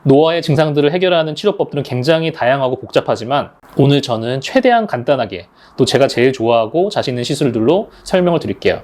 노화의 증상들을 해결하는 치료법들은 굉장히 다양하고 복잡하지만 오늘 저는 최대한 간단하게 또 제가 제일 좋아하고 자신 있는 시술들로 설명을 드릴게요.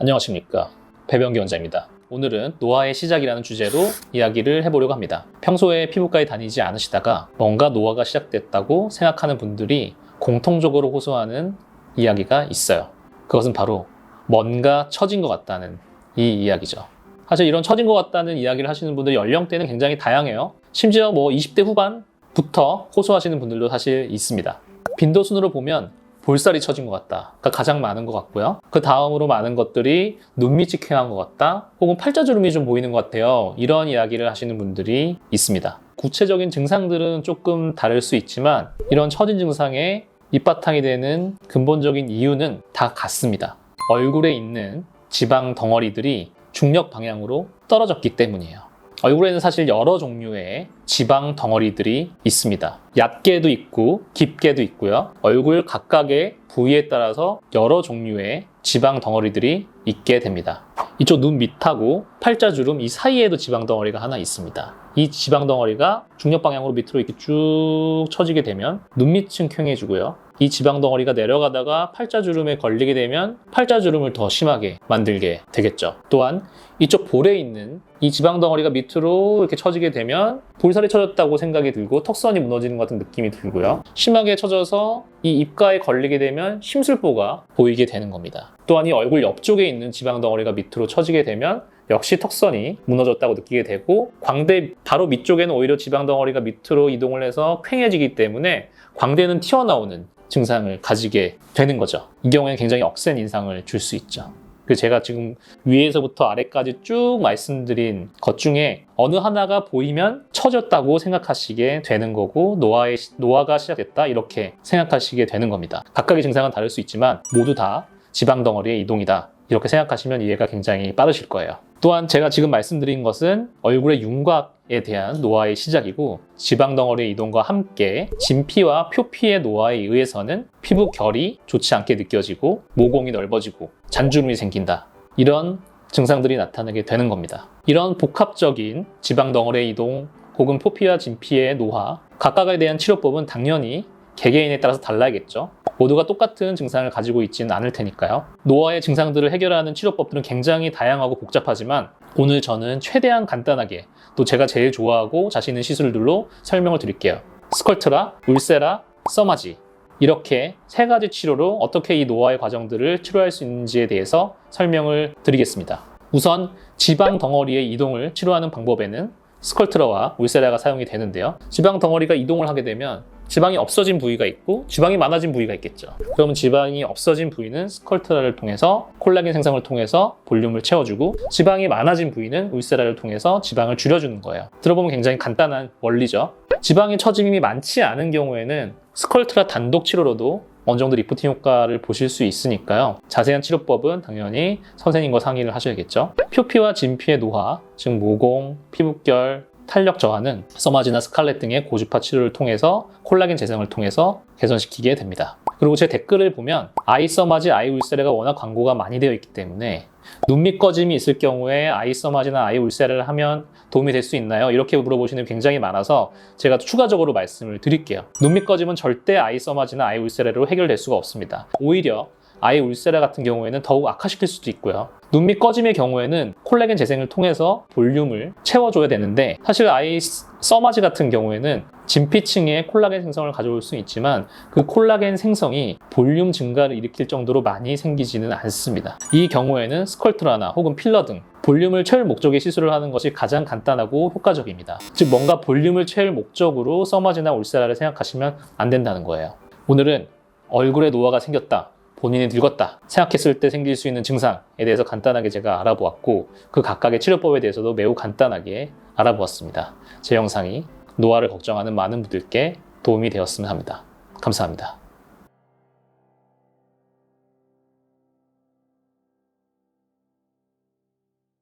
안녕하십니까, 배병기 원장입니다. 오늘은 노화의 시작이라는 주제로 이야기를 해보려고 합니다. 평소에 피부과에 다니지 않으시다가 뭔가 노화가 시작됐다고 생각하는 분들이 공통적으로 호소하는 이야기가 있어요. 그것은 바로 뭔가 처진 것 같다는 이 이야기죠. 사실 이런 처진 것 같다는 이야기를 하시는 분들 연령대는 굉장히 다양해요. 심지어 20대 후반부터 호소하시는 분들도 사실 있습니다. 빈도순으로 보면 볼살이 처진 것 같다가 가장 많은 것 같고요. 그 다음으로 많은 것들이 눈밑이 쾌한 것 같다, 혹은 팔자주름이 좀 보이는 것 같아요. 이런 이야기를 하시는 분들이 있습니다. 구체적인 증상들은 조금 다를 수 있지만 이런 처진 증상의 밑바탕이 되는 근본적인 이유는 다 같습니다. 얼굴에 있는 지방 덩어리들이 중력 방향으로 떨어졌기 때문이에요. 얼굴에는 사실 여러 종류의 지방 덩어리들이 있습니다. 얕게도 있고 깊게도 있고요. 얼굴 각각의 부위에 따라서 여러 종류의 지방 덩어리들이 있게 됩니다. 이쪽 눈 밑하고 팔자주름 이 사이에도 지방 덩어리가 하나 있습니다. 이 지방 덩어리가 중력 방향으로 밑으로 이렇게 쭉 처지게 되면 눈 밑은 퀭해지고요. 이 지방 덩어리가 내려가다가 팔자주름에 걸리게 되면 팔자주름을 더 심하게 만들게 되겠죠. 또한 이쪽 볼에 있는 이 지방 덩어리가 밑으로 이렇게 처지게 되면 볼살이 처졌다고 생각이 들고 턱선이 무너지는 것 같은 느낌이 들고요. 심하게 처져서 이 입가에 걸리게 되면 심술보가 보이게 되는 겁니다. 또한 이 얼굴 옆쪽에 있는 지방 덩어리가 밑으로 처지게 되면 역시 턱선이 무너졌다고 느끼게 되고, 광대 바로 밑쪽에는 오히려 지방 덩어리가 밑으로 이동을 해서 퀭해지기 때문에 광대는 튀어나오는 증상을 가지게 되는 거죠. 이 경우에는 굉장히 억센 인상을 줄 수 있죠. 제가 지금 위에서부터 아래까지 쭉 말씀드린 것 중에 어느 하나가 보이면 처졌다고 생각하시게 되는 거고, 노화가 시작됐다 이렇게 생각하시게 되는 겁니다. 각각의 증상은 다를 수 있지만 모두 다 지방 덩어리의 이동이다 이렇게 생각하시면 이해가 굉장히 빠르실 거예요. 또한 제가 지금 말씀드린 것은 얼굴의 윤곽에 대한 노화의 시작이고, 지방 덩어리의 이동과 함께 진피와 표피의 노화에 의해서는 피부 결이 좋지 않게 느껴지고 모공이 넓어지고 잔주름이 생긴다, 이런 증상들이 나타나게 되는 겁니다. 이런 복합적인 지방 덩어리의 이동 혹은 표피와 진피의 노화, 각각에 대한 치료법은 당연히 개개인에 따라서 달라야겠죠. 모두가 똑같은 증상을 가지고 있지는 않을 테니까요. 노화의 증상들을 해결하는 치료법들은 굉장히 다양하고 복잡하지만 오늘 저는 최대한 간단하게 또 제가 제일 좋아하고 자신 있는 시술들로 설명을 드릴게요. 스컬트라, 울세라, 써마지, 이렇게 세 가지 치료로 어떻게 이 노화의 과정들을 치료할 수 있는지에 대해서 설명을 드리겠습니다. 우선 지방 덩어리의 이동을 치료하는 방법에는 스컬트라와 울세라가 사용이 되는데요. 지방 덩어리가 이동을 하게 되면 지방이 없어진 부위가 있고 지방이 많아진 부위가 있겠죠. 그러면 지방이 없어진 부위는 스컬트라를 통해서 콜라겐 생성을 통해서 볼륨을 채워주고, 지방이 많아진 부위는 울세라를 통해서 지방을 줄여주는 거예요. 들어보면 굉장히 간단한 원리죠. 지방의 처짐이 많지 않은 경우에는 스컬트라 단독 치료로도 어느 정도 리프팅 효과를 보실 수 있으니까요. 자세한 치료법은 당연히 선생님과 상의를 하셔야겠죠. 표피와 진피의 노화, 즉 모공, 피부결, 탄력 저하는 써마지나 스칼렛 등의 고주파 치료를 통해서 콜라겐 재생을 통해서 개선시키게 됩니다. 그리고 제 댓글을 보면 아이 써마지, 아이 울세라가 워낙 광고가 많이 되어 있기 때문에 눈밑 꺼짐이 있을 경우에 아이 써마지나 아이 울세라를 하면 도움이 될 수 있나요? 이렇게 물어보시는 게 굉장히 많아서 제가 추가적으로 말씀을 드릴게요. 눈밑 꺼짐은 절대 아이 써마지나 아이 울세라로 해결될 수가 없습니다. 오히려 아이 울세라 같은 경우에는 더욱 악화시킬 수도 있고요. 눈밑 꺼짐의 경우에는 콜라겐 재생을 통해서 볼륨을 채워줘야 되는데, 사실 아이 써마지 같은 경우에는 진피층에 콜라겐 생성을 가져올 수 있지만 그 콜라겐 생성이 볼륨 증가를 일으킬 정도로 많이 생기지는 않습니다. 이 경우에는 스컬트라나 혹은 필러 등 볼륨을 채울 목적의 시술을 하는 것이 가장 간단하고 효과적입니다. 즉 뭔가 볼륨을 채울 목적으로 써마지나 울세라를 생각하시면 안 된다는 거예요. 오늘은 얼굴에 노화가 생겼다, 본인이 늙었다 생각했을 때 생길 수 있는 증상에 대해서 간단하게 제가 알아보았고, 그 각각의 치료법에 대해서도 매우 간단하게 알아보았습니다. 제 영상이 노화를 걱정하는 많은 분들께 도움이 되었으면 합니다. 감사합니다.